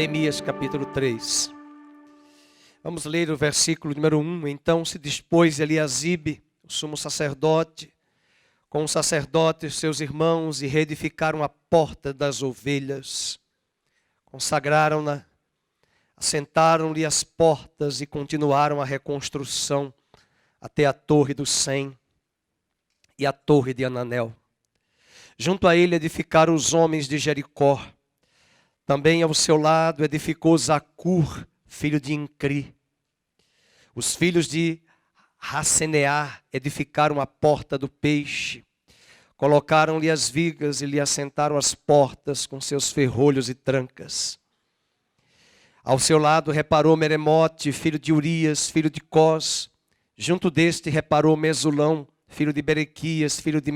Neemias capítulo 3. Vamos ler o versículo número 1. Então se dispôs Eliasibe, o sumo sacerdote, com os sacerdotes seus irmãos, e reedificaram a porta das ovelhas. Consagraram-na, assentaram-lhe as portas e continuaram a reconstrução até a torre do Sem e a torre de Ananel. Junto a ele edificaram os homens de Jericó. Também ao seu lado edificou Zacur, filho de Incri. Os filhos de Hasseneá edificaram a porta do peixe. Colocaram-lhe as vigas e lhe assentaram as portas com seus ferrolhos e trancas. Ao seu lado reparou Meremote, filho de Urias, filho de Cós. Junto deste reparou Mesulão, filho de Berequias, filho de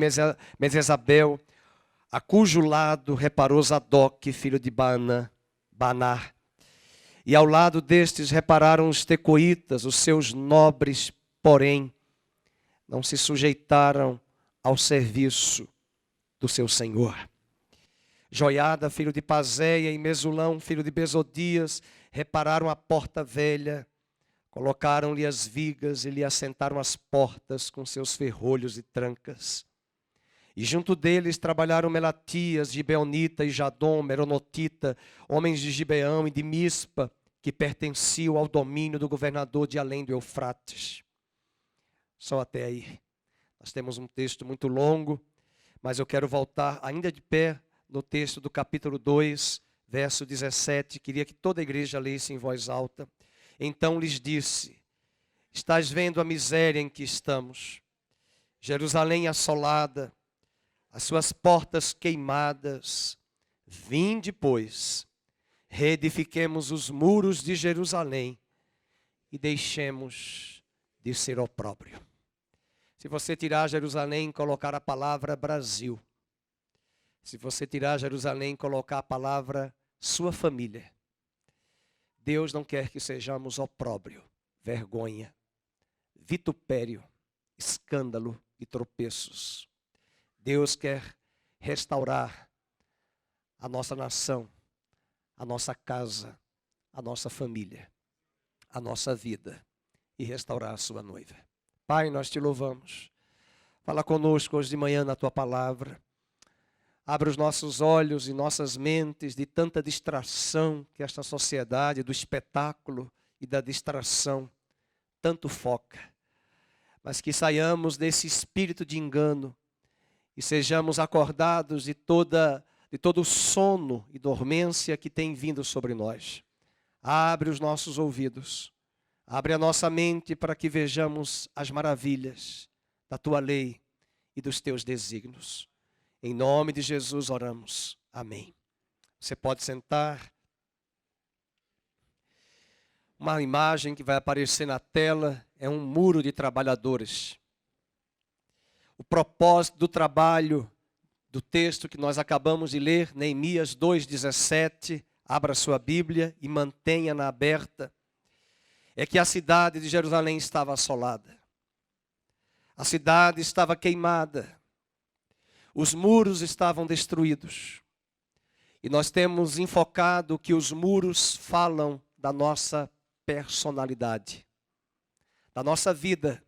Mesesabel, a cujo lado reparou Zadok, filho de Banar. E ao lado destes repararam os tecoitas, os seus nobres, porém, não se sujeitaram ao serviço do seu senhor. Joiada, filho de Pazéia, e Mesulão, filho de Bezodias, repararam a porta velha, colocaram-lhe as vigas e lhe assentaram as portas com seus ferrolhos e trancas. E junto deles trabalharam Melatias, Gibeonita e Jadom, Meronotita, homens de Gibeão e de Mispa, que pertenciam ao domínio do governador de além do Eufrates. Só até aí. Nós temos um texto muito longo, mas eu quero voltar ainda de pé no texto do capítulo 2, verso 17. Queria que toda a igreja lesse em voz alta. Então lhes disse: estás vendo a miséria em que estamos? Jerusalém assolada, as suas portas queimadas. Vinde, pois, reedifiquemos os muros de Jerusalém e deixemos de ser opróbrio. Se você tirar Jerusalém e colocar a palavra Brasil, se você tirar Jerusalém e colocar a palavra sua família, Deus não quer que sejamos opróbrio, vergonha, vitupério, escândalo e tropeços. Deus quer restaurar a nossa nação, a nossa casa, a nossa família, a nossa vida e restaurar a sua noiva. Pai, nós te louvamos. Fala conosco hoje de manhã na tua palavra. Abre os nossos olhos e nossas mentes de tanta distração que esta sociedade do espetáculo e da distração tanto foca. Mas que saiamos desse espírito de engano e sejamos acordados de todo o sono e dormência que tem vindo sobre nós. Abre os nossos ouvidos, abre a nossa mente para que vejamos as maravilhas da tua lei e dos teus desígnios. Em nome de Jesus oramos. Amém. Você pode sentar. Uma imagem que vai aparecer na tela é um muro de trabalhadores. O propósito do trabalho do texto que nós acabamos de ler, Neemias 2,17, abra sua Bíblia e mantenha-na aberta, é que a cidade de Jerusalém estava assolada. A cidade estava queimada. Os muros estavam destruídos. E nós temos enfocado que os muros falam da nossa personalidade, da nossa vida.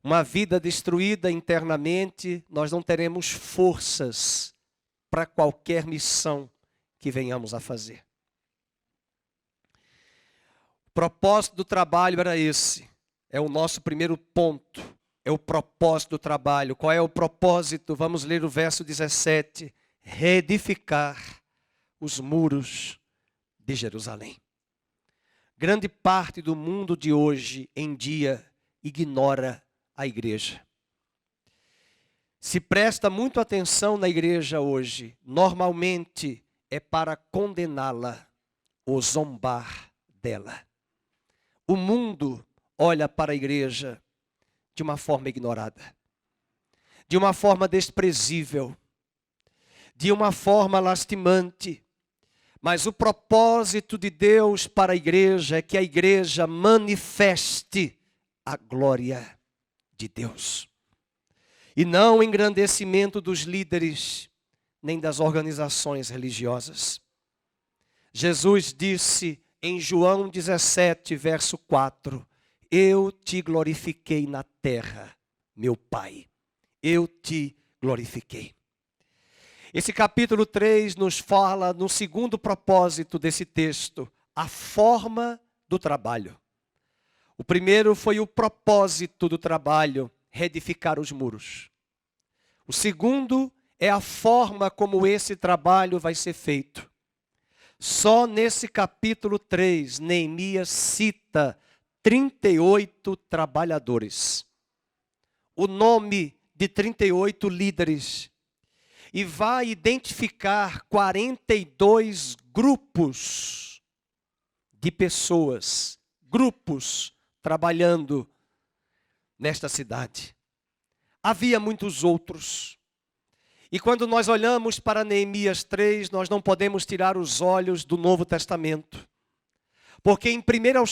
Uma vida destruída internamente, nós não teremos forças para qualquer missão que venhamos a fazer. O propósito do trabalho era esse. É o nosso primeiro ponto. É o propósito do trabalho. Qual é o propósito? Vamos ler o verso 17. Reedificar os muros de Jerusalém. Grande parte do mundo de hoje em dia ignora a igreja. Se presta muito atenção na igreja hoje, normalmente é para condená-la ou zombar dela. O mundo olha para a igreja de uma forma ignorada, de uma forma desprezível, de uma forma lastimante. Mas o propósito de Deus para a igreja é que a igreja manifeste a glória de Deus. E não o engrandecimento dos líderes, nem das organizações religiosas. Jesus disse em João 17, verso 4, eu te glorifiquei na terra, meu Pai, eu te glorifiquei. Esse capítulo 3 nos fala no segundo propósito desse texto, a forma do trabalho. O primeiro foi o propósito do trabalho, reedificar os muros. O segundo é a forma como esse trabalho vai ser feito. Só nesse capítulo 3, Neemias cita 38 trabalhadores. O nome de 38 líderes. E vai identificar 42 grupos de pessoas, grupos trabalhando nesta cidade. Havia muitos outros. E quando nós olhamos para Neemias 3, nós não podemos tirar os olhos do Novo Testamento. Porque em 1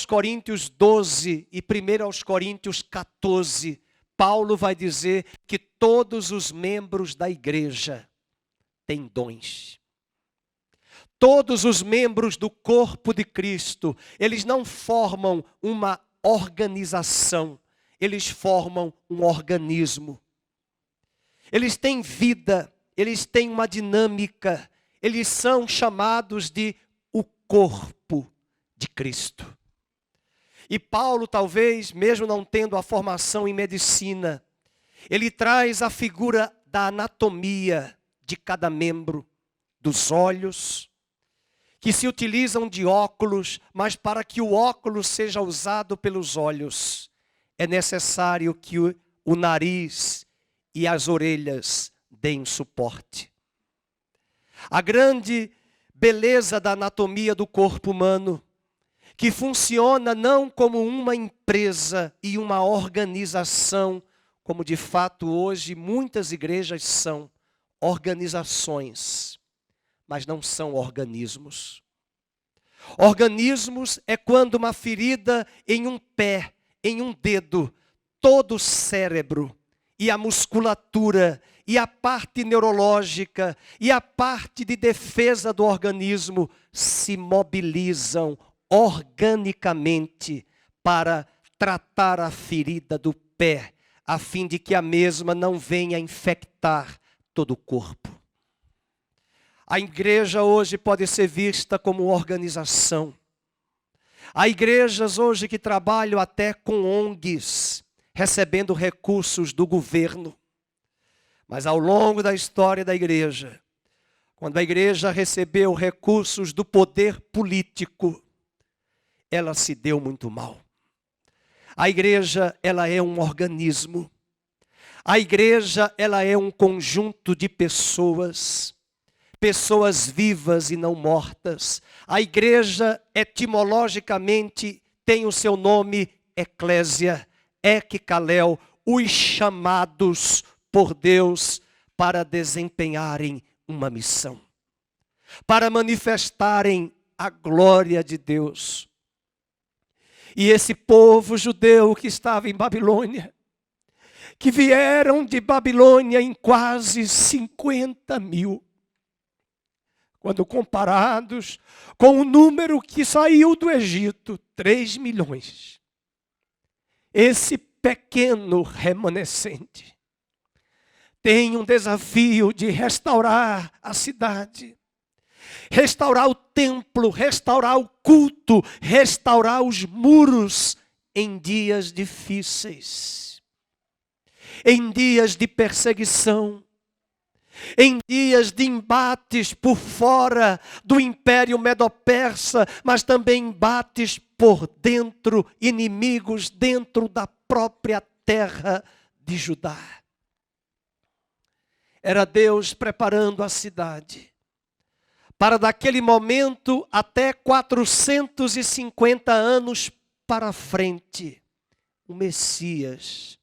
Coríntios 12 e 1 Coríntios 14, Paulo vai dizer que todos os membros da igreja têm dons. Todos os membros do corpo de Cristo, eles não formam uma organização, eles formam um organismo. Eles têm vida, eles têm uma dinâmica, eles são chamados de o corpo de Cristo. E Paulo, talvez, mesmo não tendo a formação em medicina, ele traz a figura da anatomia de cada membro, dos olhos, que se utilizam de óculos, mas para que o óculos seja usado pelos olhos, é necessário que o nariz e as orelhas deem suporte. A grande beleza da anatomia do corpo humano, que funciona não como uma empresa e uma organização, como de fato hoje muitas igrejas são organizações, mas não são organismos. Organismos é quando uma ferida em um pé, em um dedo, todo o cérebro e a musculatura e a parte neurológica e a parte de defesa do organismo se mobilizam organicamente para tratar a ferida do pé, a fim de que a mesma não venha infectar todo o corpo. A igreja hoje pode ser vista como organização. Há igrejas hoje que trabalham até com ONGs, recebendo recursos do governo. Mas ao longo da história da igreja, quando a igreja recebeu recursos do poder político, ela se deu muito mal. A igreja, ela é um organismo. A igreja, ela é um conjunto de pessoas, pessoas vivas e não mortas. A igreja, etimologicamente, tem o seu nome eclésia, ekkalel, os chamados por Deus para desempenharem uma missão, para manifestarem a glória de Deus. E esse povo judeu que estava em Babilônia, que vieram de Babilônia em quase 50 mil, quando comparados com o número que saiu do Egito, 3 milhões. Esse pequeno remanescente tem um desafio de restaurar a cidade, restaurar o templo, restaurar o culto, restaurar os muros em dias difíceis, em dias de perseguição, em dias de embates por fora do Império Medo-Persa, mas também embates por dentro, inimigos dentro da própria terra de Judá. Era Deus preparando a cidade para daquele momento até 450 anos para frente, o Messias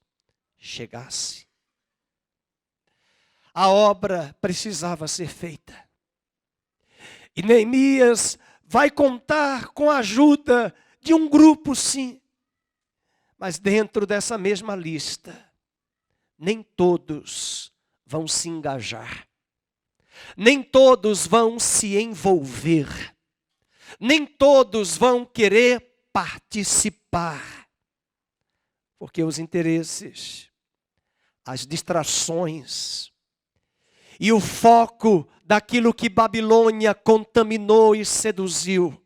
chegasse. A obra precisava ser feita. E Neemias vai contar com a ajuda de um grupo, sim. Mas dentro dessa mesma lista, nem todos vão se engajar. Nem todos vão se envolver. Nem todos vão querer participar, porque os interesses, as distrações e o foco daquilo que Babilônia contaminou e seduziu,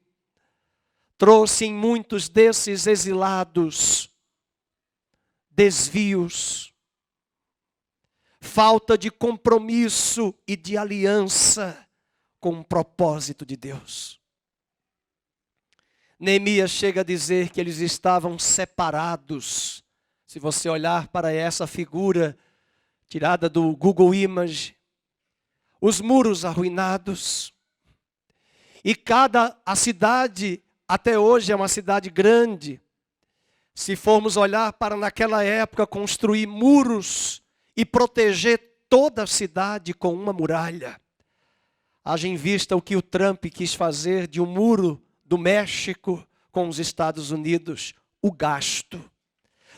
trouxe em muitos desses exilados desvios, falta de compromisso e de aliança com o propósito de Deus. Neemias chega a dizer que eles estavam separados. Se você olhar para essa figura tirada do Google Image, os muros arruinados. E a cidade, até hoje é uma cidade grande. Se formos olhar para naquela época, construir muros e proteger toda a cidade com uma muralha. Haja em vista o que o Trump quis fazer de um muro do México com os Estados Unidos, o gasto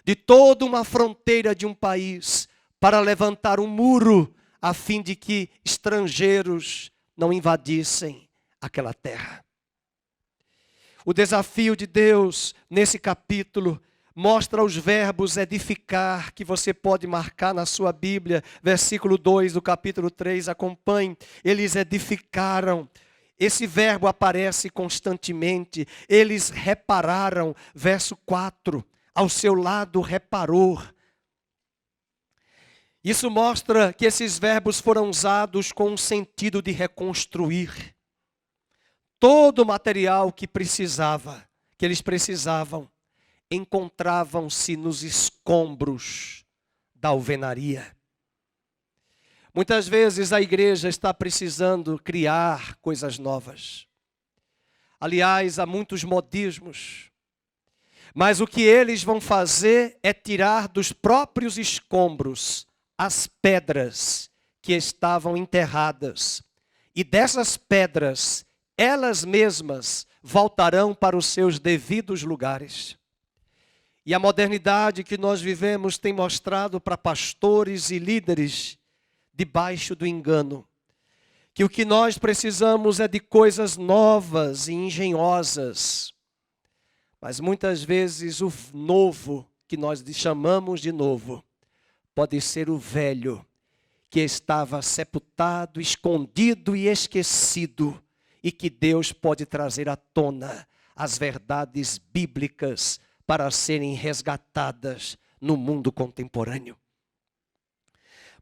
de toda uma fronteira de um país para levantar um muro a fim de que estrangeiros não invadissem aquela terra. O desafio de Deus nesse capítulo mostra os verbos edificar, que você pode marcar na sua Bíblia, versículo 2 do capítulo 3, acompanhe. Eles edificaram. Esse verbo aparece constantemente. Eles repararam, verso 4, ao seu lado reparou. Isso mostra que esses verbos foram usados com o sentido de reconstruir. Todo o material que eles precisavam, encontravam-se nos escombros da alvenaria. Muitas vezes a igreja está precisando criar coisas novas. Aliás, há muitos modismos. Mas o que eles vão fazer é tirar dos próprios escombros as pedras que estavam enterradas. E dessas pedras, elas mesmas voltarão para os seus devidos lugares. E a modernidade que nós vivemos tem mostrado para pastores e líderes debaixo do engano que o que nós precisamos é de coisas novas e engenhosas. Mas muitas vezes o novo, que nós chamamos de novo, pode ser o velho, que estava sepultado, escondido e esquecido, e que Deus pode trazer à tona as verdades bíblicas para serem resgatadas no mundo contemporâneo.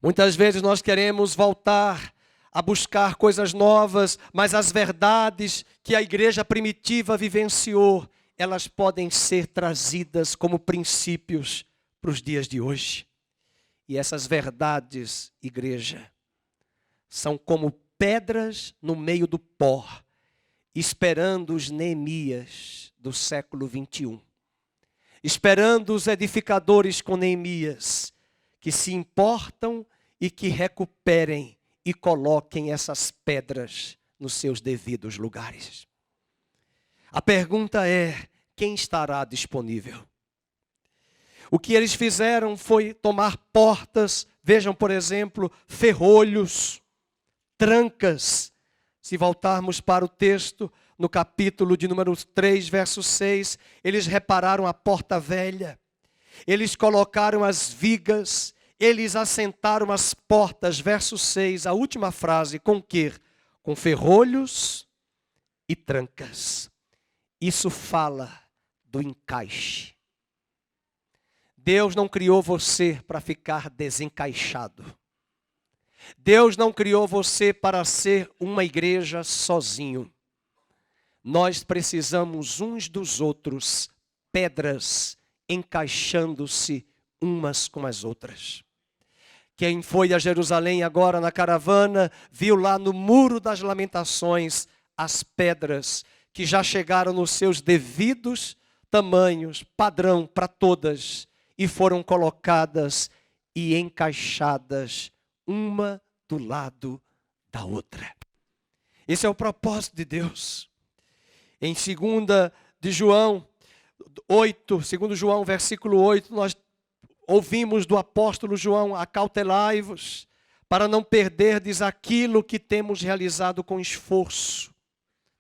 Muitas vezes nós queremos voltar a buscar coisas novas, mas as verdades que a igreja primitiva vivenciou, elas podem ser trazidas como princípios para os dias de hoje. E essas verdades, igreja, são como pedras no meio do pó, esperando os Neemias do século 21. Esperando os edificadores com Neemias, que se importam e que recuperem e coloquem essas pedras nos seus devidos lugares. A pergunta é, quem estará disponível? O que eles fizeram foi tomar portas, vejam, por exemplo, ferrolhos, trancas. Se voltarmos para o texto, no capítulo de número 3, verso 6, eles repararam a porta velha, eles colocaram as vigas, eles assentaram as portas, verso 6, a última frase, com quê? Com ferrolhos e trancas. Isso fala do encaixe. Deus não criou você para ficar desencaixado. Deus não criou você para ser uma igreja sozinho. Nós precisamos uns dos outros, pedras encaixando-se umas com as outras. Quem foi a Jerusalém agora na caravana, viu lá no Muro das Lamentações as pedras que já chegaram nos seus devidos tamanhos, padrão para todas, e foram colocadas e encaixadas uma do lado da outra. Esse é o propósito de Deus. Em 2 João 8, 2 João versículo 8, nós ouvimos do apóstolo João: acautelai-vos, para não perderdes aquilo que temos realizado com esforço.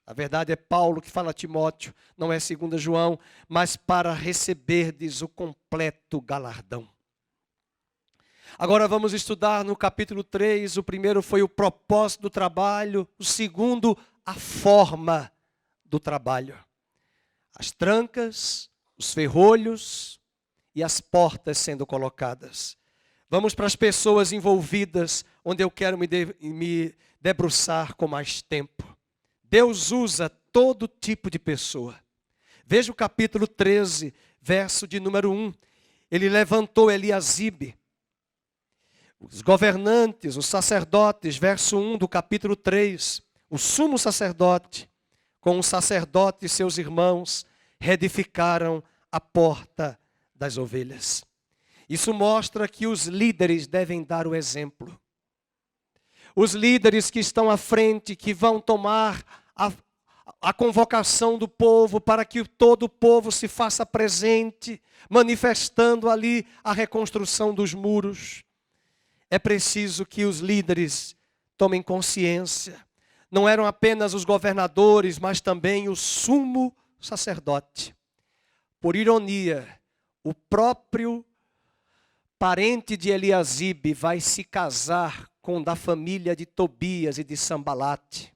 Na verdade é Paulo que fala a Timóteo, não é 2 João, mas para receberdes o completo galardão. Agora vamos estudar no capítulo 3, o primeiro foi o propósito do trabalho, o segundo, a forma do trabalho. As trancas, os ferrolhos e as portas sendo colocadas. Vamos para as pessoas envolvidas, onde eu quero me debruçar com mais tempo. Deus usa todo tipo de pessoa. Veja o capítulo 13, verso de número 1. Ele levantou Eliasibe, os governantes, os sacerdotes, verso 1 do capítulo 3. O sumo sacerdote, com os sacerdotes e seus irmãos, reedificaram a porta das ovelhas. Isso mostra que os líderes devem dar o exemplo. Os líderes que estão à frente, que vão tomar a convocação do povo para que todo o povo se faça presente, manifestando ali a reconstrução dos muros. É preciso que os líderes tomem consciência. Não eram apenas os governadores, mas também o sumo sacerdote. Por ironia, o próprio parente de Eliasibe vai se casar com da família de Tobias e de Sambalate.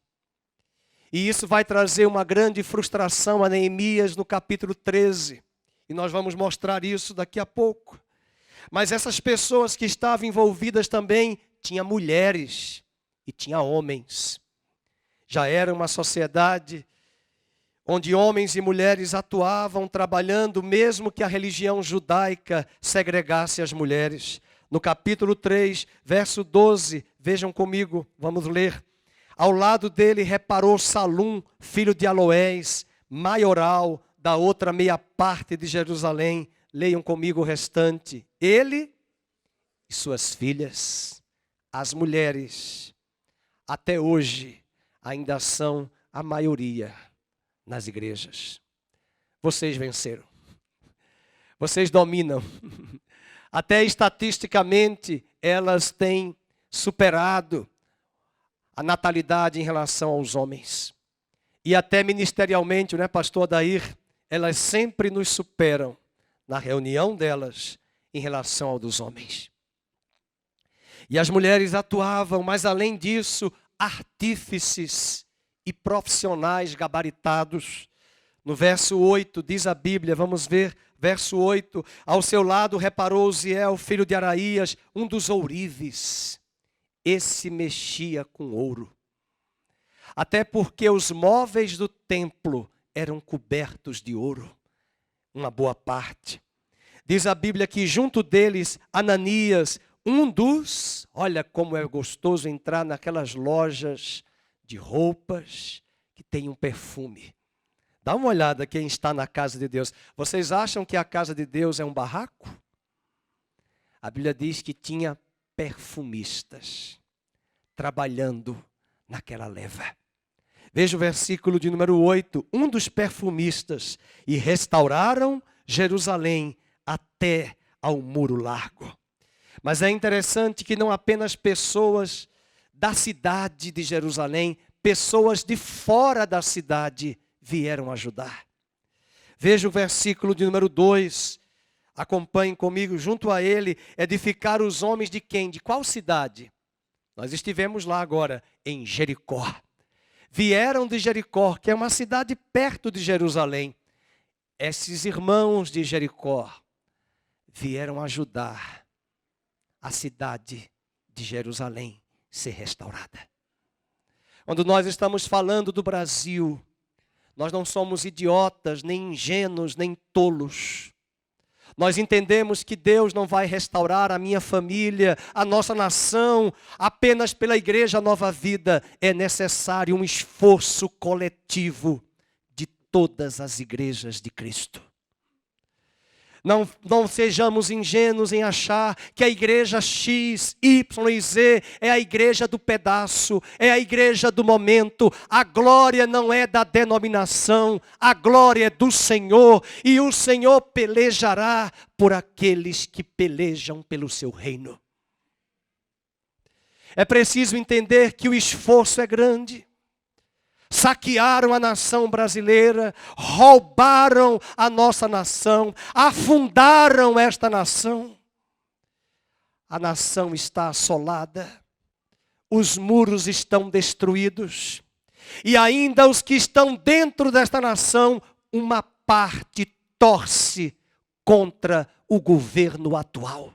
E isso vai trazer uma grande frustração a Neemias no capítulo 13. E nós vamos mostrar isso daqui a pouco. Mas essas pessoas que estavam envolvidas também, tinha mulheres e tinha homens. Já era uma sociedade onde homens e mulheres atuavam trabalhando, mesmo que a religião judaica segregasse as mulheres. No capítulo 3, verso 12, vejam comigo, vamos ler. Ao lado dele reparou Salum, filho de Aloés, maioral da outra meia parte de Jerusalém. Leiam comigo o restante. Ele e suas filhas, as mulheres, até hoje ainda são a maioria nas igrejas. Vocês venceram. Vocês dominam. Até estatisticamente elas têm superado a natalidade em relação aos homens. E até ministerialmente, né, pastor Adair, elas sempre nos superam na reunião delas em relação ao dos homens. E as mulheres atuavam, mas além disso, artífices e profissionais gabaritados. No verso 8 diz a Bíblia, vamos ver, verso 8. Ao seu lado reparou Uziel, filho de Araías, um dos ourives. Esse mexia com ouro. Até porque os móveis do templo eram cobertos de ouro. Uma boa parte. Diz a Bíblia que junto deles, Ananias, um dos... Olha como é gostoso entrar naquelas lojas de roupas que tem um perfume. Dá uma olhada quem está na casa de Deus. Vocês acham que a casa de Deus é um barraco? A Bíblia diz que tinha perfumistas trabalhando naquela leva. Veja o versículo de número 8. Um dos perfumistas, e restauraram Jerusalém até ao muro largo. Mas é interessante que não apenas pessoas da cidade de Jerusalém, pessoas de fora da cidade vieram ajudar. Veja o versículo de número 2. Acompanhem comigo, junto a ele, edificaram os homens de quem? De qual cidade? Nós estivemos lá agora, em Jericó. Vieram de Jericó, que é uma cidade perto de Jerusalém. Esses irmãos de Jericó vieram ajudar a cidade de Jerusalém ser restaurada. Quando nós estamos falando do Brasil, nós não somos idiotas, nem ingênuos, nem tolos. Nós entendemos que Deus não vai restaurar a minha família, a nossa nação, apenas pela Igreja Nova Vida. É necessário um esforço coletivo de todas as igrejas de Cristo. Não sejamos ingênuos em achar que a igreja X, Y e Z é a igreja do pedaço, é a igreja do momento. A glória não é da denominação, a glória é do Senhor. E o Senhor pelejará por aqueles que pelejam pelo seu reino. É preciso entender que o esforço é grande. saquearam a nação brasileira, roubaram a nossa nação, afundaram esta nação. A nação está assolada, os muros estão destruídos, e ainda os que estão dentro desta nação, uma parte torce contra o governo atual.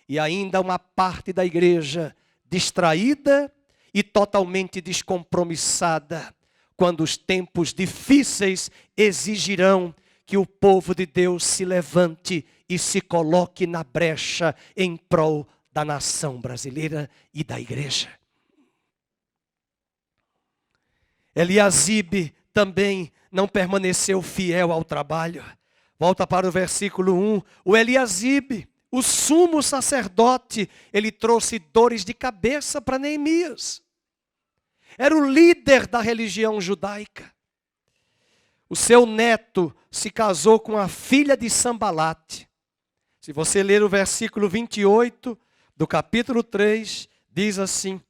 E ainda uma parte da igreja distraída e totalmente descompromissada, quando os tempos difíceis exigirão que o povo de Deus se levante e se coloque na brecha em prol da nação brasileira e da igreja. Eliasibe também não permaneceu fiel ao trabalho. Volta para o versículo 1. O Eliasibe, o sumo sacerdote, ele trouxe dores de cabeça para Neemias. Era o líder da religião judaica. O seu neto se casou com a filha de Sambalate. Se você ler o versículo 28 do capítulo 3, diz assim.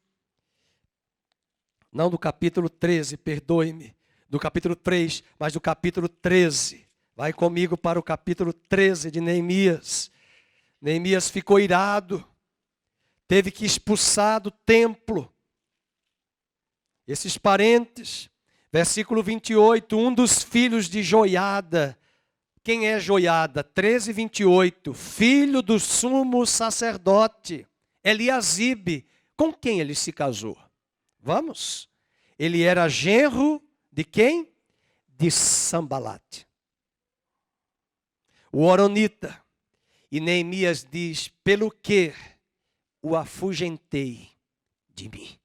Não do capítulo 13, perdoe-me. Do capítulo 3, mas do capítulo 13. Vai comigo para o capítulo 13 de Neemias. Neemias ficou irado. Teve que expulsar do templo esses parentes. Versículo 28, um dos filhos de Joiada. Quem é Joiada? 13, 28. Filho do sumo sacerdote, Eliasibe. Com quem ele se casou? Vamos. Ele era genro de quem? De Sambalate, o horonita. E Neemias diz, pelo que o afugentei de mim.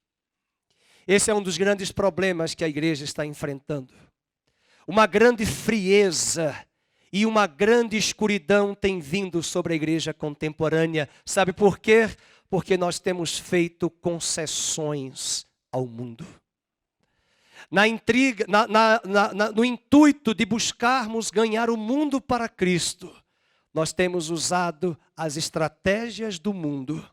Esse é um dos grandes problemas que a igreja está enfrentando. Uma grande frieza e uma grande escuridão tem vindo sobre a igreja contemporânea. Sabe por quê? Porque nós temos feito concessões ao mundo. No intuito de buscarmos ganhar o mundo para Cristo, nós temos usado as estratégias do mundo,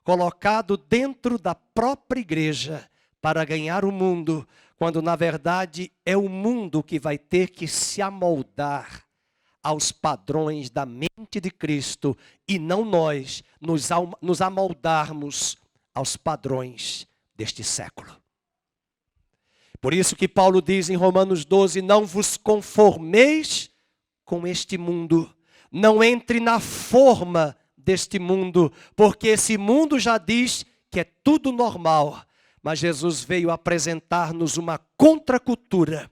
colocado dentro da própria igreja para ganhar o mundo, quando na verdade é o mundo que vai ter que se amoldar aos padrões da mente de Cristo e não nós nos amoldarmos aos padrões deste século. Por isso que Paulo diz em Romanos 12, não vos conformeis com este mundo, não entre na forma deste mundo, porque esse mundo já diz que é tudo normal, mas Jesus veio apresentar-nos uma contracultura.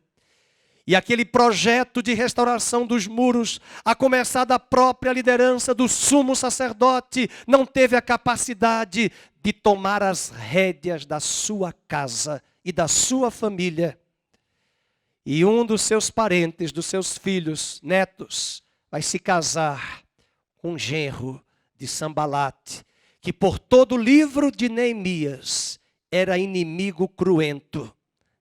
E aquele projeto de restauração dos muros, a começar da própria liderança do sumo sacerdote, não teve a capacidade de tomar as rédeas da sua casa e da sua família. E um dos seus parentes, dos seus filhos, netos, vai se casar com um genro de Sambalate, que por todo o livro de Neemias era inimigo cruento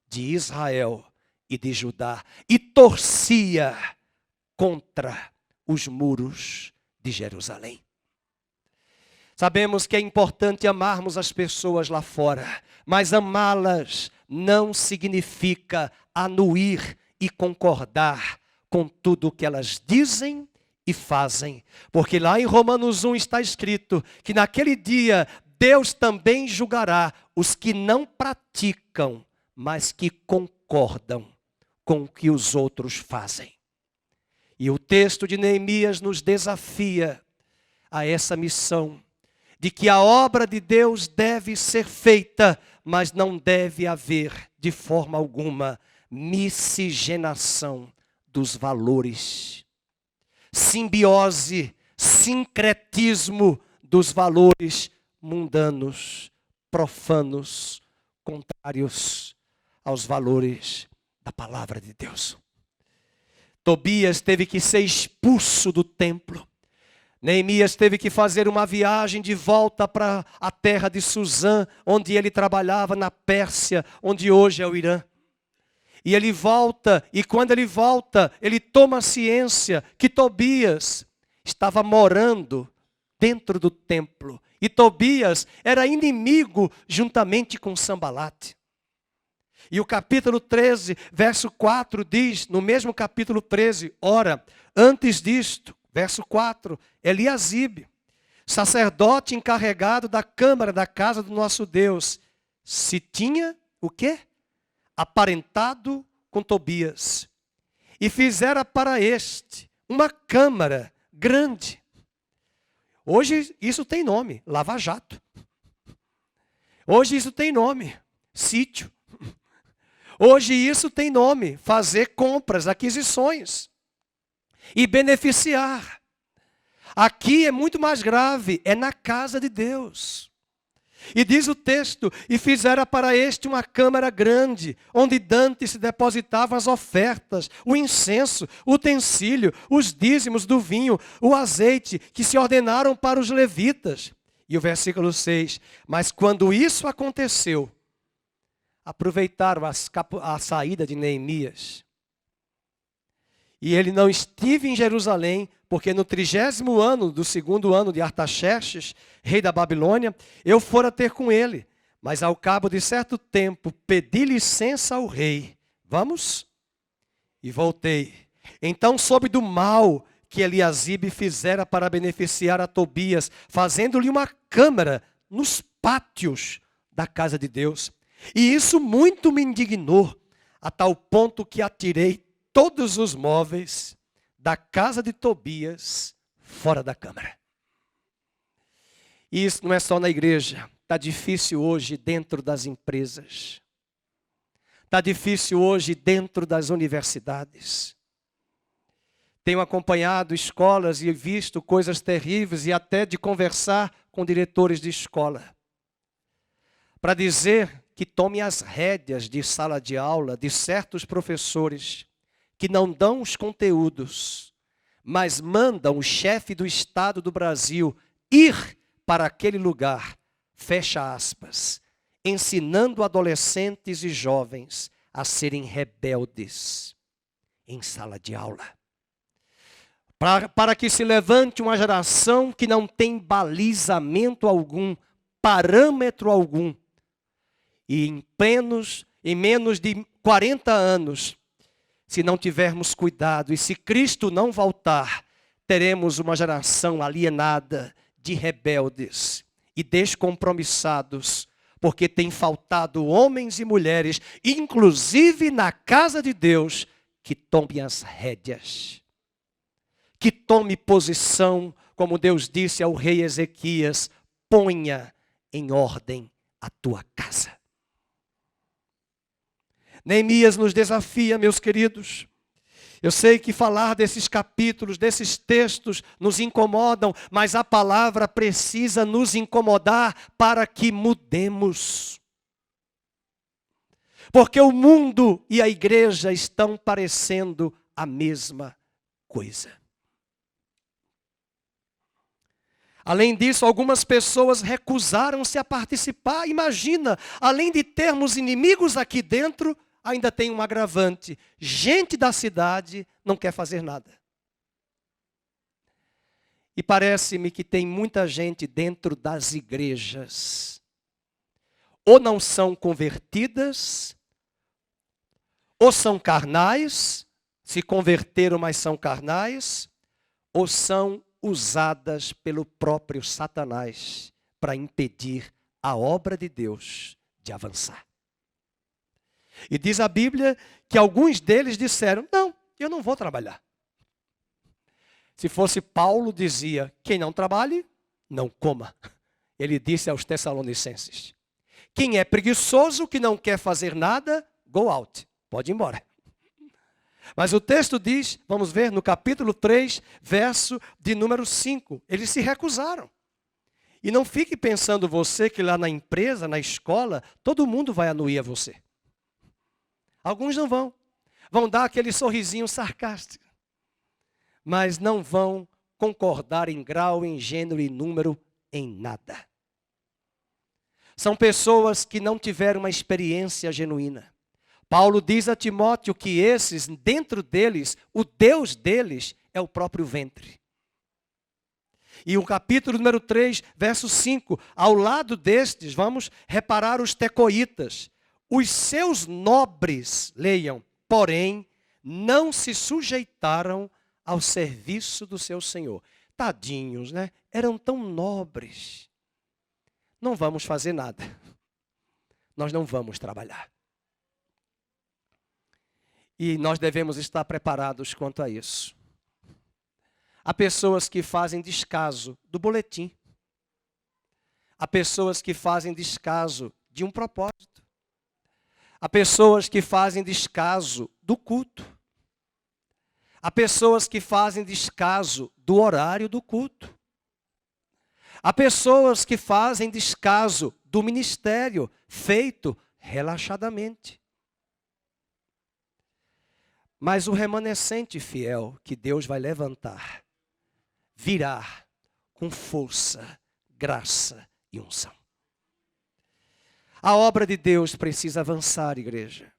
de Israel e de Judá, e torcia contra os muros de Jerusalém. Sabemos que é importante amarmos as pessoas lá fora, mas amá-las não significa anuir e concordar com tudo o que elas dizem e fazem. Porque lá em Romanos 1 está escrito que naquele dia Deus também julgará os que não praticam, mas que concordam com o que os outros fazem. E o texto de Neemias nos desafia a essa missão, de que a obra de Deus deve ser feita, mas não deve haver, de forma alguma, miscigenação dos valores, simbiose, sincretismo dos valores mundanos, profanos, contrários aos valores da palavra de Deus. Tobias teve que ser expulso do templo. Neemias teve que fazer uma viagem de volta para a terra de Suzã, onde ele trabalhava na Pérsia, onde hoje é o Irã. E ele volta, e quando ele volta, ele toma ciência que Tobias estava morando dentro do templo. E Tobias era inimigo juntamente com Sambalate. E o capítulo 13, verso 4 diz, no mesmo capítulo 13, ora, antes disto, verso 4, Eliasibe, sacerdote encarregado da câmara da casa do nosso Deus, se tinha o quê? Aparentado com Tobias. E fizera para este uma câmara grande. Hoje isso tem nome, Lava Jato. Hoje isso tem nome, sítio. Hoje isso tem nome, fazer compras, aquisições e beneficiar. Aqui é muito mais grave, é na casa de Deus. E diz o texto, e fizera para este uma câmara grande, onde dantes se depositavam as ofertas, o incenso, o utensílio, os dízimos do vinho, o azeite, que se ordenaram para os levitas. E o versículo 6, mas quando isso aconteceu, aproveitaram a saída de Neemias. E ele não esteve em Jerusalém, porque no 30º ano do 2º ano de Artaxerxes, rei da Babilônia, eu fora ter com ele. Mas ao cabo de certo tempo, pedi licença ao rei. Vamos? E voltei. Então soube do mal que Eliasibe fizera para beneficiar a Tobias, fazendo-lhe uma câmara nos pátios da casa de Deus. E isso muito me indignou, a tal ponto que atirei todos os móveis da casa de Tobias fora da câmara. E isso não é só na igreja. Está difícil hoje dentro das empresas. Está difícil hoje dentro das universidades. Tenho acompanhado escolas e visto coisas terríveis e até de conversar com diretores de escola. Para dizer que tome as rédeas de sala de aula de certos professores que não dão os conteúdos, mas mandam o chefe do Estado do Brasil ir para aquele lugar, fecha aspas, ensinando adolescentes e jovens a serem rebeldes em sala de aula. Para que se levante uma geração que não tem balizamento algum, parâmetro algum, e em menos de 40 anos, se não tivermos cuidado, e se Cristo não voltar, teremos uma geração alienada de rebeldes e descompromissados, porque tem faltado homens e mulheres, inclusive na casa de Deus, que tomem as rédeas, que tome posição, como Deus disse ao rei Ezequias, ponha em ordem a tua casa. Neemias nos desafia, meus queridos. Eu sei que falar desses capítulos, desses textos, nos incomodam, mas a palavra precisa nos incomodar para que mudemos. Porque o mundo e a igreja estão parecendo a mesma coisa. Além disso, algumas pessoas recusaram-se a participar. Imagina, além de termos inimigos aqui dentro, ainda tem um agravante. Gente da cidade não quer fazer nada. E parece-me que tem muita gente dentro das igrejas. Ou não são convertidas, ou são carnais, se converteram, mas são carnais, ou são usadas pelo próprio Satanás para impedir a obra de Deus de avançar. E diz a Bíblia que alguns deles disseram, não, eu não vou trabalhar. Se fosse Paulo, dizia, quem não trabalhe, não coma. Ele disse aos Tessalonicenses, quem é preguiçoso, que não quer fazer nada, go out, pode ir embora. Mas o texto diz, vamos ver no capítulo 3, verso de número 5, eles se recusaram. E não fique pensando você que lá na empresa, na escola, todo mundo vai anuir a você. Alguns não vão. Vão dar aquele sorrisinho sarcástico. Mas não vão concordar em grau, em gênero e número, em nada. São pessoas que não tiveram uma experiência genuína. Paulo diz a Timóteo que esses, dentro deles, o Deus deles é o próprio ventre. E o capítulo número 3, verso 5, ao lado destes, vamos reparar os tecoítas. Os seus nobres, leiam, porém, não se sujeitaram ao serviço do seu senhor. Tadinhos, né? Eram tão nobres. Não vamos fazer nada. Nós não vamos trabalhar. E nós devemos estar preparados quanto a isso. Há pessoas que fazem descaso do boletim. Há pessoas que fazem descaso de um propósito. Há pessoas que fazem descaso do culto. Há pessoas que fazem descaso do horário do culto. Há pessoas que fazem descaso do ministério feito relaxadamente. Mas o remanescente fiel que Deus vai levantar virá com força, graça e unção. A obra de Deus precisa avançar, igreja.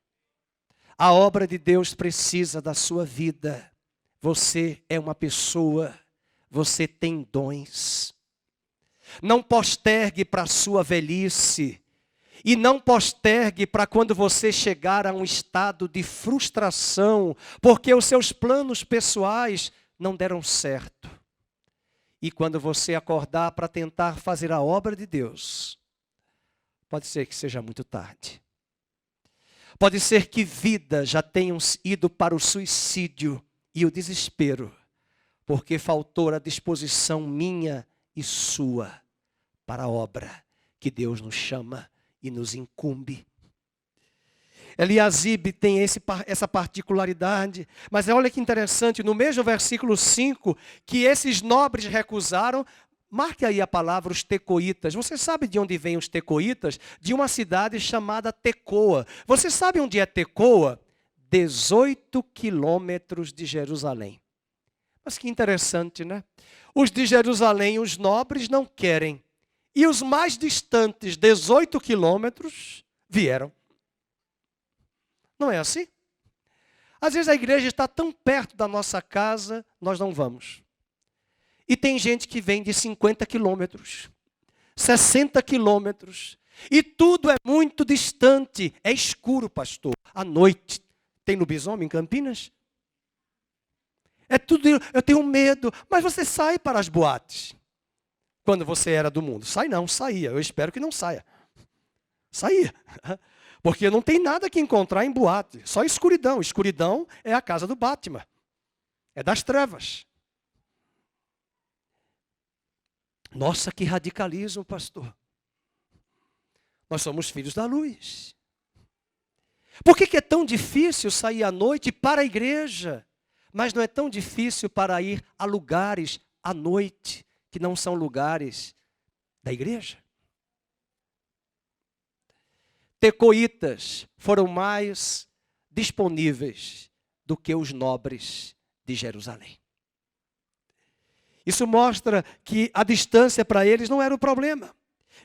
A obra de Deus precisa da sua vida. Você é uma pessoa, você tem dons. Não postergue para a sua velhice. E não postergue para quando você chegar a um estado de frustração, porque os seus planos pessoais não deram certo. E quando você acordar para tentar fazer a obra de Deus, pode ser que seja muito tarde. Pode ser que vidas já tenham ido para o suicídio e o desespero, porque faltou a disposição minha e sua para a obra que Deus nos chama e nos incumbe. Eliasibe tem essa particularidade, mas olha que interessante, no mesmo versículo 5, que esses nobres recusaram, marque aí a palavra os tecoitas. Você sabe de onde vêm os tecoitas? De uma cidade chamada Tecoa. Você sabe onde é Tecoa? 18 quilômetros de Jerusalém. Mas que interessante, né? Os de Jerusalém, os nobres, não querem. E os mais distantes, 18 quilômetros, vieram. Não é assim? Às vezes a igreja está tão perto da nossa casa, nós não vamos. E tem gente que vem de 50 quilômetros, 60 quilômetros. E tudo é muito distante. É escuro, pastor. À noite. Tem lobisomem em Campinas? É tudo, eu tenho medo. Mas você sai para as boates. Quando você era do mundo. Sai não, saía. Eu espero que não saia. Saía. Porque não tem nada que encontrar em boate. Só escuridão. Escuridão é a casa do Batman. É das trevas. Nossa, que radicalismo, pastor. Nós somos filhos da luz. Por que é tão difícil sair à noite para a igreja? Mas não é tão difícil para ir a lugares à noite, que não são lugares da igreja? Tecoitas foram mais disponíveis do que os nobres de Jerusalém. Isso mostra que a distância para eles não era o problema.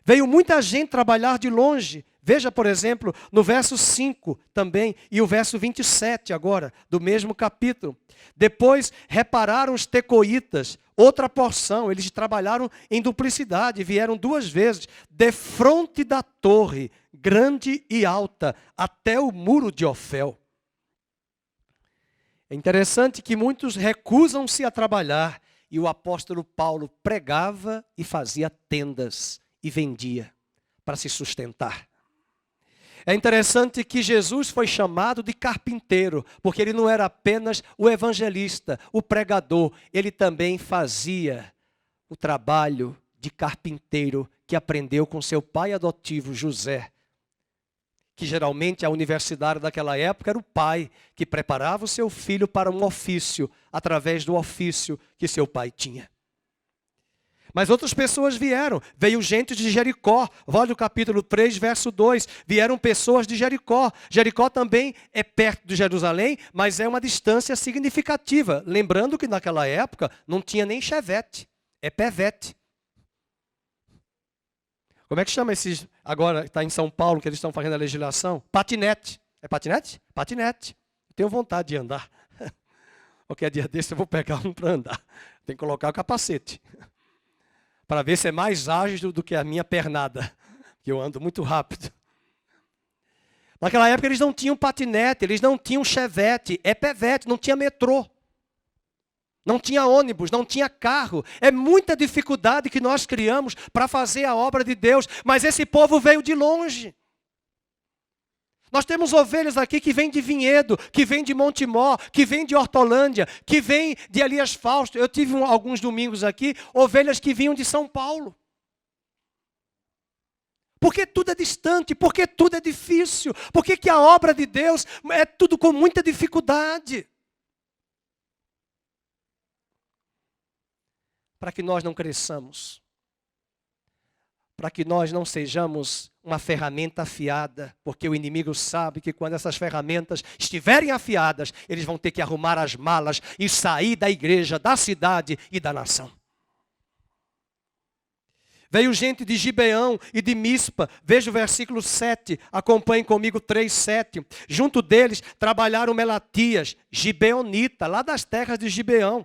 Veio muita gente trabalhar de longe. Veja, por exemplo, no verso 5 também, e o verso 27 agora, do mesmo capítulo. Depois repararam os tecoitas, outra porção, eles trabalharam em duplicidade, vieram 2 vezes, defronte da torre, grande e alta, até o muro de Ofel. É interessante que muitos recusam-se a trabalhar, e o apóstolo Paulo pregava e fazia tendas e vendia para se sustentar. É interessante que Jesus foi chamado de carpinteiro, porque ele não era apenas o evangelista, o pregador, ele também fazia o trabalho de carpinteiro que aprendeu com seu pai adotivo José, que geralmente a universidade daquela época era o pai que preparava o seu filho para um ofício, através do ofício que seu pai tinha. Mas outras pessoas vieram, veio gente de Jericó, olha o capítulo 3, verso 2, vieram pessoas de Jericó. Jericó também é perto de Jerusalém, mas é uma distância significativa. Lembrando que naquela época não tinha nem chevette, é pevete. Como é que chama esses, agora está em São Paulo, que eles estão fazendo a legislação? Patinete. É patinete? Patinete. Tenho vontade de andar. Qualquer dia desse eu vou pegar um para andar. Tem que colocar o capacete. Para ver se é mais ágil do que a minha pernada. Que eu ando muito rápido. Naquela época eles não tinham patinete, eles não tinham chevette, pevete, não tinha metrô. Não tinha ônibus, não tinha carro. É muita dificuldade que nós criamos para fazer a obra de Deus. Mas esse povo veio de longe. Nós temos ovelhas aqui que vêm de Vinhedo, que vêm de Montemor, que vêm de Hortolândia, que vêm de Elias Fausto. Eu tive alguns domingos aqui, ovelhas que vinham de São Paulo. Porque tudo é distante, porque tudo é difícil, porque que a obra de Deus é tudo com muita dificuldade. Para que nós não cresçamos, para que nós não sejamos uma ferramenta afiada, porque o inimigo sabe que quando essas ferramentas estiverem afiadas, eles vão ter que arrumar as malas e sair da igreja, da cidade e da nação. Veio gente de Gibeão e de Mispa, veja o versículo 7, acompanhem comigo 3:7. Junto deles trabalharam Melatias, gibeonita, lá das terras de Gibeão.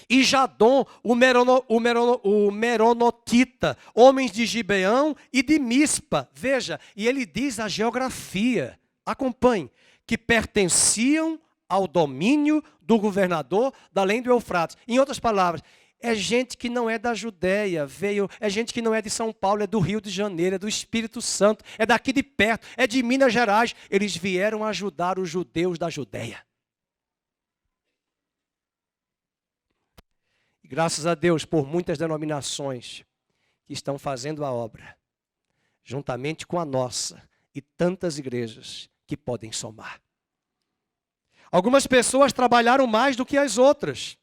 E Jadom, o meronotita, homens de Gibeão e de Mispa. Veja, e ele diz a geografia, acompanhe, que pertenciam ao domínio do governador da além do Eufrates. Em outras palavras, é gente que não é da Judéia, é gente que não é de São Paulo, é do Rio de Janeiro, é do Espírito Santo, é daqui de perto, é de Minas Gerais. Eles vieram ajudar os judeus da Judéia. Graças a Deus por muitas denominações que estão fazendo a obra, juntamente com a nossa e tantas igrejas que podem somar. Algumas pessoas trabalharam mais do que as outras.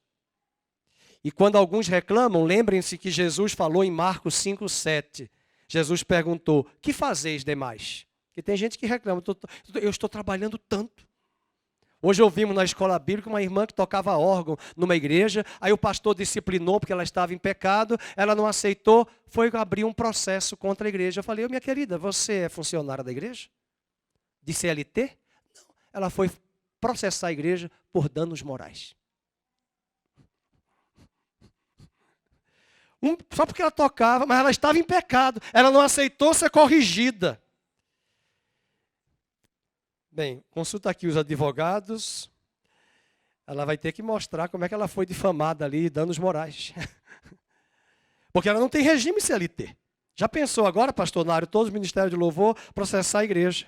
E quando alguns reclamam, lembrem-se que Jesus falou em Marcos 5:7. Jesus perguntou, que fazeis demais? Porque tem gente que reclama, eu estou trabalhando tanto. Hoje ouvimos na escola bíblica uma irmã que tocava órgão numa igreja, aí o pastor disciplinou porque ela estava em pecado, ela não aceitou, foi abrir um processo contra a igreja. Eu falei, minha querida, você é funcionária da igreja? De CLT? Não, ela foi processar a igreja por danos morais. Só porque ela tocava, mas ela estava em pecado, ela não aceitou ser corrigida. Bem, consulta aqui os advogados, ela vai ter que mostrar como é que ela foi difamada ali, danos morais. Porque ela não tem regime CLT. Já pensou agora, pastor Nário, todos os ministérios de louvor, processar a igreja?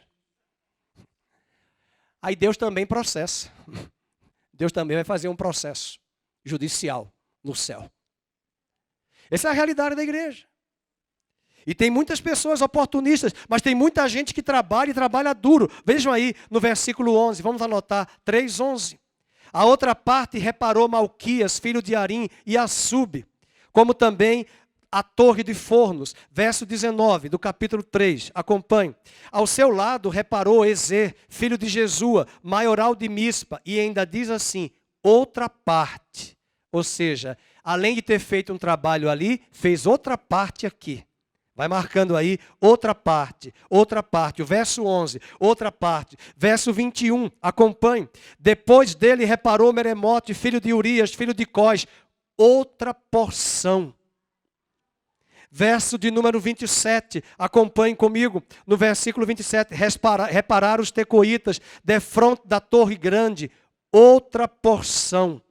Aí Deus também processa. Deus também vai fazer um processo judicial no céu. Essa é a realidade da igreja. E tem muitas pessoas oportunistas, mas tem muita gente que trabalha e trabalha duro. Vejam aí no versículo 11, vamos anotar, 3:11. A outra parte reparou Malquias, filho de Arim, e Assub, como também a torre de fornos. Verso 19 do capítulo 3, acompanhe. Ao seu lado reparou Ezer, filho de Jesua, maioral de Mispa, e ainda diz assim, outra parte. Ou seja, além de ter feito um trabalho ali, fez outra parte aqui. Vai marcando aí, outra parte. O verso 11, outra parte. Verso 21, acompanhe. Depois dele reparou Meremote, filho de Urias, filho de Cós, outra porção. Verso de número 27, acompanhe comigo. No versículo 27, repararam os tecoitas, defronte da torre grande, outra porção.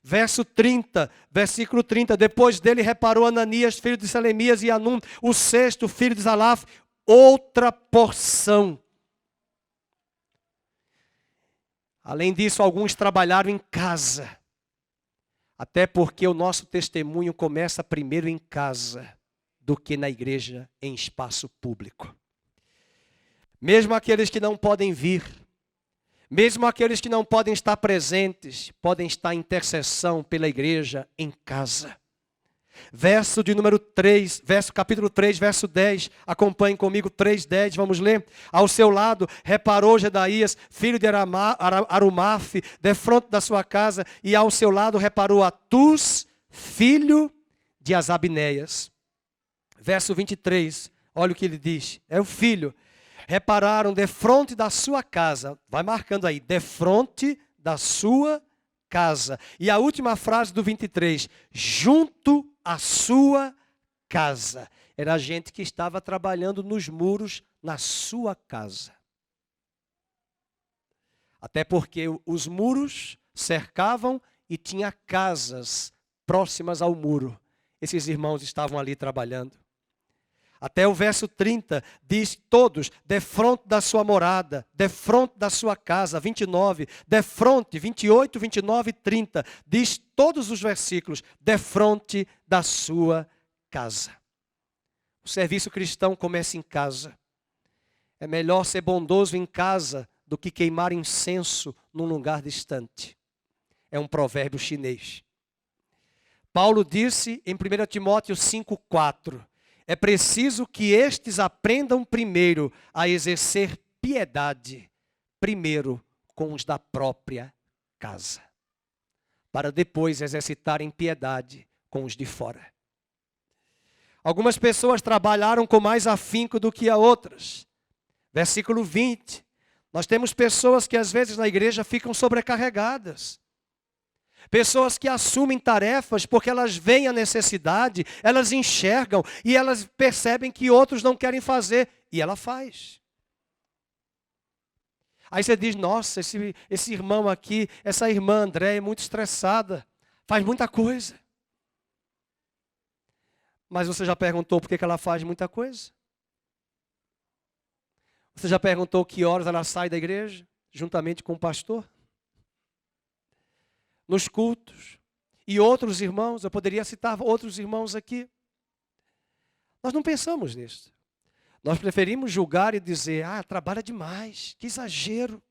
Verso 30, versículo 30, depois dele reparou Ananias, filho de Selemias e Anum, o sexto, filho de Zalaf, outra porção. Além disso, alguns trabalharam em casa, até porque o nosso testemunho começa primeiro em casa, do que na igreja, em espaço público. Mesmo aqueles que não podem vir, mesmo aqueles que não podem estar presentes, podem estar em intercessão pela igreja em casa. Verso de número 3, capítulo 3, verso 10. Acompanhem comigo 3:10, vamos ler. Ao seu lado reparou Gedaías, filho de Arumaf, defronte da sua casa, e ao seu lado reparou Atus, filho de Asabneias. Verso 23, olha o que ele diz. É o filho. Repararam defronte da sua casa. Vai marcando aí, defronte da sua casa. E a última frase do 23, junto à sua casa. Era gente que estava trabalhando nos muros na sua casa. Até porque os muros cercavam e tinha casas próximas ao muro. Esses irmãos estavam ali trabalhando. Até o verso 30 diz: todos, defronte da sua morada, defronte da sua casa. 29, defronte, 28, 29 e 30. Diz todos os versículos, defronte da sua casa. O serviço cristão começa em casa. É melhor ser bondoso em casa do que queimar incenso num lugar distante. É um provérbio chinês. Paulo disse em 1 Timóteo 5,4: é preciso que estes aprendam primeiro a exercer piedade, primeiro com os da própria casa, para depois exercitarem piedade com os de fora. Algumas pessoas trabalharam com mais afinco do que a outras. Versículo 20. Nós temos pessoas que às vezes na igreja ficam sobrecarregadas. Pessoas que assumem tarefas porque elas veem a necessidade, elas enxergam e elas percebem que outros não querem fazer. E ela faz. Aí você diz: nossa, esse irmão aqui, essa irmã André é muito estressada, faz muita coisa. Mas você já perguntou por que ela faz muita coisa? Você já perguntou que horas ela sai da igreja, juntamente com o pastor? Nos cultos. E outros irmãos, eu poderia citar outros irmãos aqui. Nós não pensamos nisso. Nós preferimos julgar e dizer: trabalha demais, que exagero.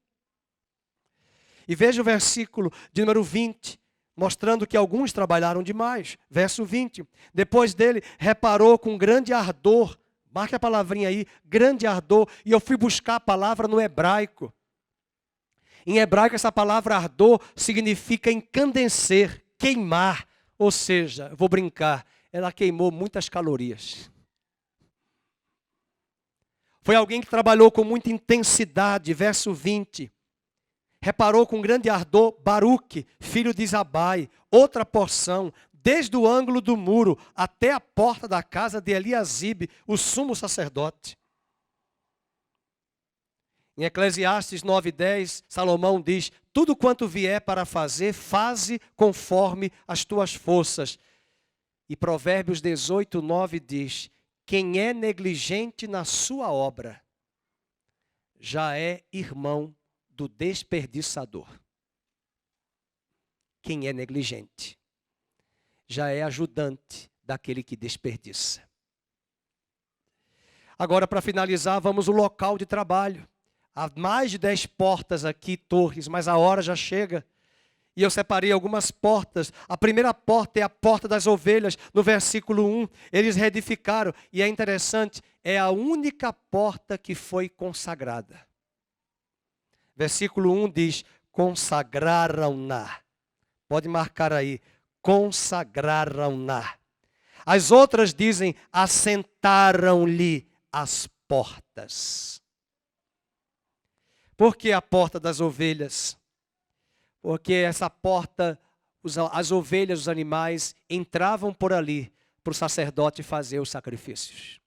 E veja o versículo de número 20, mostrando que alguns trabalharam demais. Verso 20. Depois dele, reparou com grande ardor. Marque a palavrinha aí, grande ardor. E eu fui buscar a palavra no hebraico. Em hebraico, essa palavra ardor significa encandecer, queimar. Ou seja, eu vou brincar, ela queimou muitas calorias. Foi alguém que trabalhou com muita intensidade. Verso 20. Reparou com grande ardor Baruque, filho de Zabai, outra porção, desde o ângulo do muro até a porta da casa de Eliasibe, o sumo sacerdote. Em Eclesiastes 9:10, Salomão diz: tudo quanto vier para fazer, faze conforme as tuas forças. E Provérbios 18:9 diz: quem é negligente na sua obra, já é irmão do desperdiçador. Quem é negligente, já é ajudante daquele que desperdiça. Agora, para finalizar, vamos ao local de trabalho. Há mais de 10 portas aqui, torres, mas a hora já chega. E eu separei algumas portas. A primeira porta é a porta das ovelhas. No versículo 1, eles reedificaram. E é interessante, é a única porta que foi consagrada. Versículo 1 diz: consagraram-na. Pode marcar aí, consagraram-na. As outras dizem: assentaram-lhe as portas. Por que a porta das ovelhas? Porque essa porta, as ovelhas, os animais, entravam por ali para o sacerdote fazer os sacrifícios.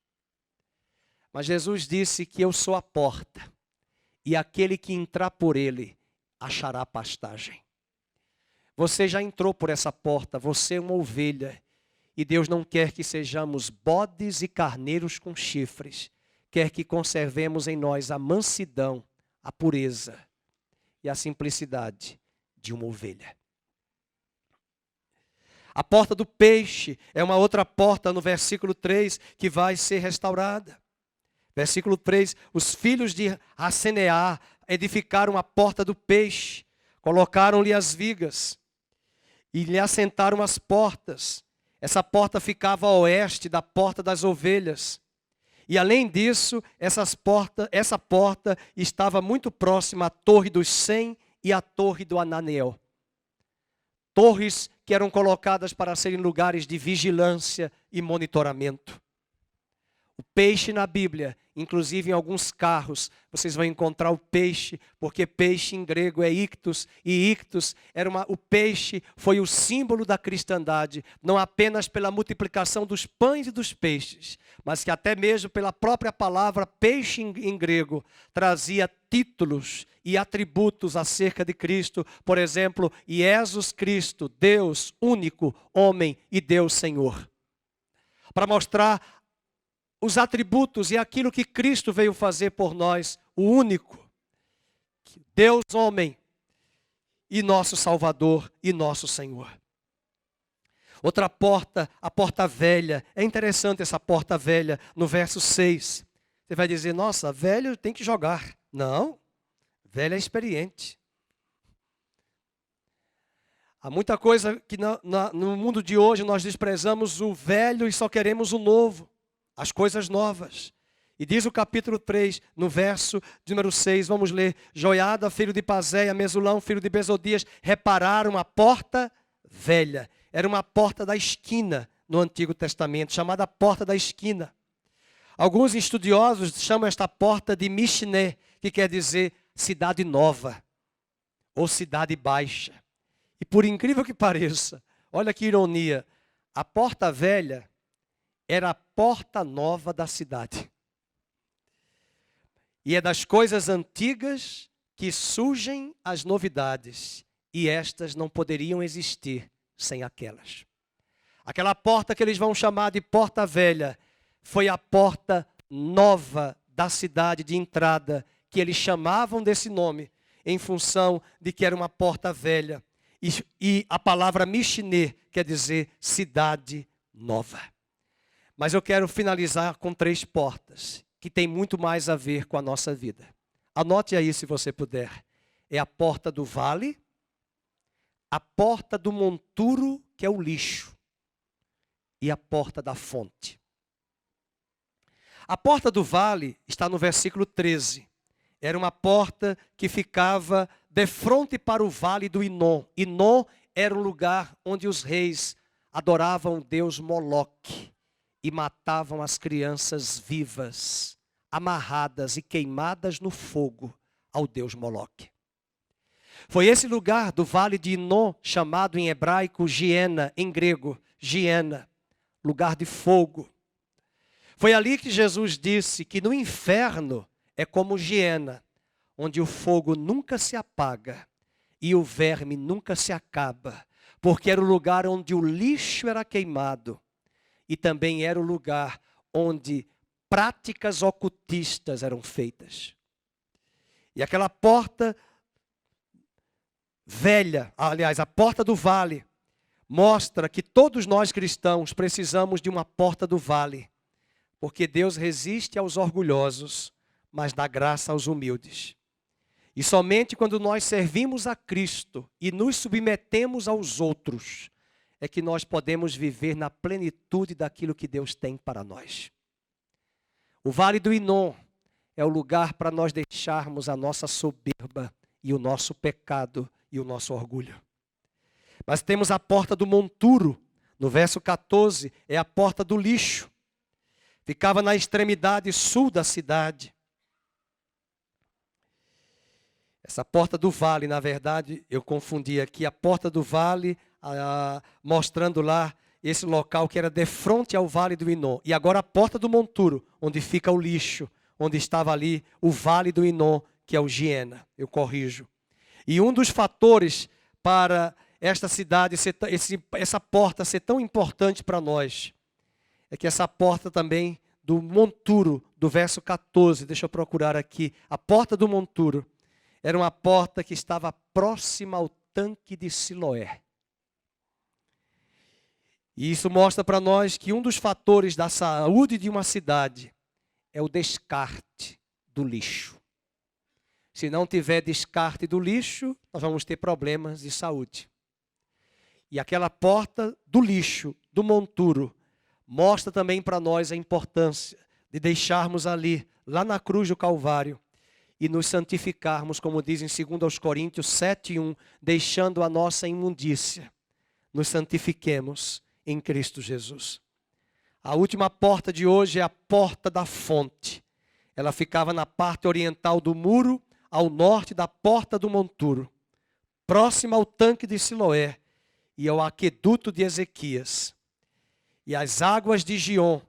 Mas Jesus disse que eu sou a porta, e aquele que entrar por ele achará pastagem. Você já entrou por essa porta, você é uma ovelha, e Deus não quer que sejamos bodes e carneiros com chifres, quer que conservemos em nós a mansidão, a pureza e a simplicidade de uma ovelha. A porta do peixe é uma outra porta no versículo 3 que vai ser restaurada. Versículo 3, os filhos de Hasseneá edificaram a porta do peixe, colocaram-lhe as vigas e lhe assentaram as portas. Essa porta ficava a oeste da porta das ovelhas. E além disso, essa porta estava muito próxima à Torre dos 100 e à Torre do Ananeel. Torres que eram colocadas para serem lugares de vigilância e monitoramento. O peixe na Bíblia, inclusive em alguns carros, vocês vão encontrar o peixe, porque peixe em grego é ictus, e ictus o peixe foi o símbolo da cristandade, não apenas pela multiplicação dos pães e dos peixes, mas que até mesmo pela própria palavra peixe em grego trazia títulos e atributos acerca de Cristo. Por exemplo, Jesus Cristo, Deus único, homem e Deus Senhor. Para mostrar os atributos e aquilo que Cristo veio fazer por nós, o único, Deus homem e nosso Salvador e nosso Senhor. Outra porta, a porta velha. É interessante essa porta velha no verso 6. Você vai dizer, nossa, velho tem que jogar. Não, velho é experiente. Há muita coisa que no mundo de hoje nós desprezamos o velho e só queremos o novo, as coisas novas. E diz o capítulo 3, no verso de número 6, vamos ler. Joiada, filho de Pazéia, Mesulão, filho de Bezodias, repararam a porta velha. Era uma porta da esquina no Antigo Testamento, chamada porta da esquina. Alguns estudiosos chamam esta porta de Mishné, que quer dizer cidade nova, ou cidade baixa. E por incrível que pareça, olha que ironia, a porta velha era a porta nova da cidade. E é das coisas antigas que surgem as novidades, e estas não poderiam existir sem aquelas. Aquela porta que eles vão chamar de porta velha, foi a porta nova da cidade de entrada, que eles chamavam desse nome, em função de que era uma porta velha. E a palavra Mishné quer dizer cidade nova. Mas eu quero finalizar com 3 portas, que tem muito mais a ver com a nossa vida. Anote aí se você puder. É a porta do vale, a porta do monturo, que é o lixo, e a porta da fonte. A porta do vale está no versículo 13. Era uma porta que ficava de frente para o vale do Inom. Inom era um lugar onde os reis adoravam o deus Moloque e matavam as crianças vivas, amarradas e queimadas no fogo ao deus Moloque. Foi esse lugar do vale de Inom, chamado em hebraico Giena, em grego, Giena, lugar de fogo. Foi ali que Jesus disse que no inferno é como Giena, onde o fogo nunca se apaga e o verme nunca se acaba, porque era o lugar onde o lixo era queimado e também era o lugar onde práticas ocultistas eram feitas. E aquela porta velha, aliás, a porta do vale, mostra que todos nós cristãos precisamos de uma porta do vale, porque Deus resiste aos orgulhosos, mas dá graça aos humildes. E somente quando nós servimos a Cristo e nos submetemos aos outros, é que nós podemos viver na plenitude daquilo que Deus tem para nós. O Vale do Inom é o lugar para nós deixarmos a nossa soberba e o nosso pecado e o nosso orgulho. Mas temos a porta do monturo, no verso 14, é a porta do lixo. Ficava na extremidade sul da cidade. Essa porta do vale, na verdade, eu confundi aqui, a porta do vale, mostrando lá esse local que era de frente ao vale do Inom. E agora a porta do monturo, onde fica o lixo, onde estava ali o vale do Inom, que é o Giena, eu corrijo. E um dos fatores para esta cidade, essa porta ser tão importante para nós, é que essa porta também do monturo, do verso 14, deixa eu procurar aqui, a porta do monturo, era uma porta que estava próxima ao tanque de Siloé. E isso mostra para nós que um dos fatores da saúde de uma cidade é o descarte do lixo. Se não tiver descarte do lixo, nós vamos ter problemas de saúde. E aquela porta do lixo, do monturo, mostra também para nós a importância de deixarmos ali, lá na cruz do Calvário, e nos santificarmos, como diz em 2 Coríntios 7:1, deixando a nossa imundícia, nos santifiquemos em Cristo Jesus. A última porta de hoje é a porta da fonte. Ela ficava na parte oriental do muro, ao norte da porta do monturo, próxima ao tanque de Siloé e ao aqueduto de Ezequias. E as águas de Gion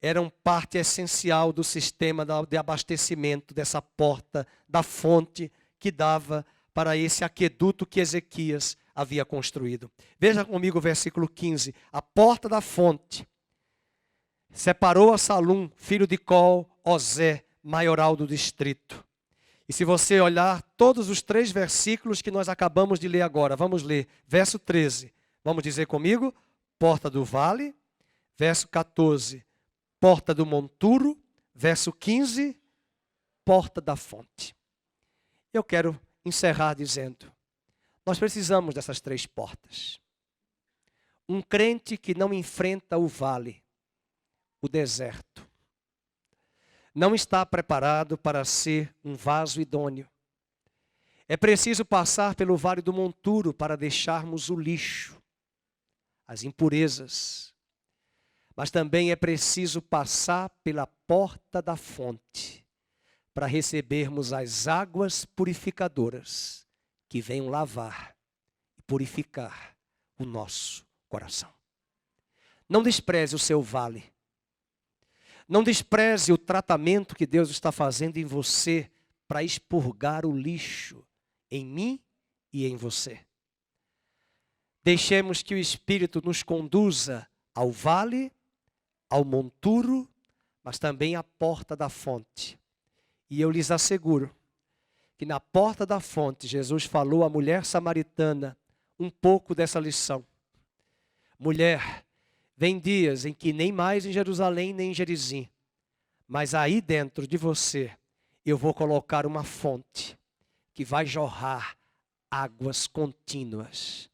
eram parte essencial do sistema de abastecimento dessa porta, da fonte que dava para esse aqueduto que Ezequias havia construído. Veja comigo o versículo 15. A porta da fonte separou a Salum, filho de Col, Ozé, maioral do distrito. E se você olhar todos os 3 versículos que nós acabamos de ler agora, vamos ler. Verso 13, vamos dizer comigo, porta do vale. Verso 14, porta do monturo. Verso 15, porta da fonte. Eu quero encerrar dizendo, nós precisamos dessas 3 portas. Um crente que não enfrenta o vale, o deserto, não está preparado para ser um vaso idôneo. É preciso passar pelo vale do monturo para deixarmos o lixo, as impurezas. Mas também é preciso passar pela porta da fonte para recebermos as águas purificadoras que venham lavar e purificar o nosso coração. Não despreze o seu vale. Não despreze o tratamento que Deus está fazendo em você para expurgar o lixo em mim e em você. Deixemos que o Espírito nos conduza ao vale, ao monturo, mas também à porta da fonte. E eu lhes asseguro que na porta da fonte Jesus falou à mulher samaritana um pouco dessa lição. Mulher, vem dias em que nem mais em Jerusalém nem em Gerizim, mas aí dentro de você eu vou colocar uma fonte que vai jorrar águas contínuas.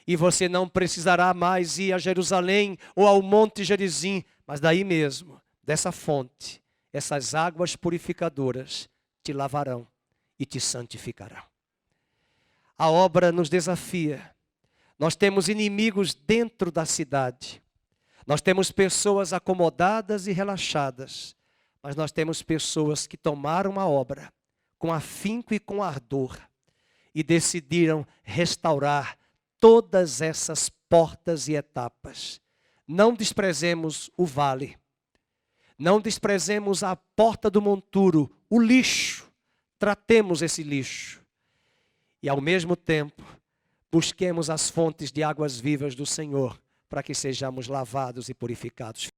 E você não precisará mais ir a Jerusalém ou ao Monte Gerizim, mas daí mesmo, dessa fonte, essas águas purificadoras te lavarão e te santificarão. A obra nos desafia. Nós temos inimigos dentro da cidade. Nós temos pessoas acomodadas e relaxadas. Mas nós temos pessoas que tomaram a obra com afinco e com ardor e decidiram restaurar todas essas portas e etapas. Não desprezemos o vale. Não desprezemos a porta do monturo, o lixo. Tratemos esse lixo. E ao mesmo tempo, busquemos as fontes de águas vivas do Senhor para que sejamos lavados e purificados.